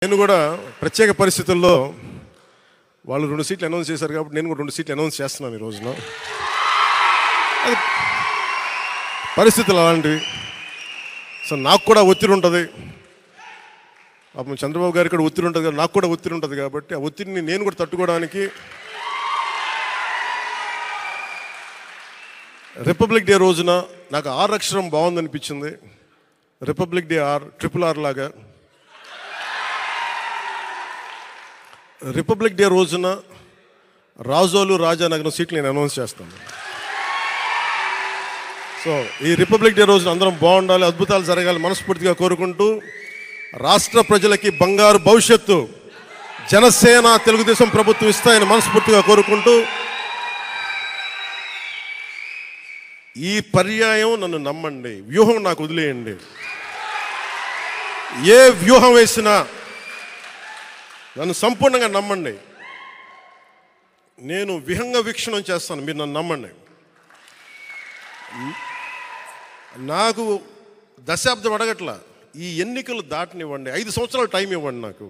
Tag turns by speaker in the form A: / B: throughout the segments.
A: నేను కూడా ప్రత్యేక పరిస్థితుల్లో వాళ్ళు 2 సీట్లు అనౌన్స్ చేశారు కాబట్టి నేను కూడా 2 సీట్లు అనౌన్స్ చేస్తున్నాను ఈ రోజున. అది పరిస్థితులు అలాంటివి. సో నాకు కూడా ఒత్తిడి ఉంటుంది. పాపం చంద్రబాబు గారికి కూడా ఒత్తిడి ఉంటుంది, నాకు కూడా ఒత్తిడి ఉంటుంది. కాబట్టి ఆ ఒత్తిడిని నేను కూడా తట్టుకోవడానికి రిపబ్లిక్ డే రోజున నాకు ఆర్ అక్షరం బాగుందనిపించింది. రిపబ్లిక్ డే RRR లాగా రిపబ్లిక్ డే రోజున రాజోలు రాజానగరం సీట్లు నేను అనౌన్స్ చేస్తాను. సో ఈ రిపబ్లిక్ డే రోజున అందరం బాగుండాలి, అద్భుతాలు జరగాలి మనస్ఫూర్తిగా కోరుకుంటూ, రాష్ట్ర ప్రజలకి బంగారు భవిష్యత్తు జనసేన తెలుగుదేశం ప్రభుత్వం ఇస్తాయని మనస్ఫూర్తిగా కోరుకుంటూ, ఈ పర్యాయం నన్ను నమ్మండి, వ్యూహం నాకు వదిలేయండి. ఏ వ్యూహం వేసినా నన్ను సంపూర్ణంగా నమ్మండి. నేను విహంగ వీక్షణం చేస్తాను, మీరు నన్ను నమ్మండి. నాకు దశాబ్దం అడగట్లా, ఈ ఎన్నికలు దాటనివ్వండి, 5 సంవత్సరాలు టైం ఇవ్వండి. నాకు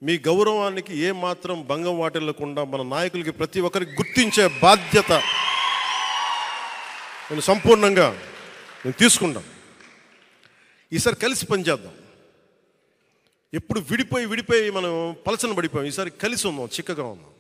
A: మీ గౌరవానికి ఏ మాత్రం భంగం వాటిల్లకుండా మన నాయకులకి ప్రతి ఒక్కరికి గుర్తించే బాధ్యత నేను సంపూర్ణంగా తీసుకుంటాం. ఈసారి కలిసి పనిచేద్దాం. ఎప్పుడు విడిపోయి మనం పలచన పడిపోయాం. ఈసారి కలిసి ఉందాం, చిక్కగా ఉందాం.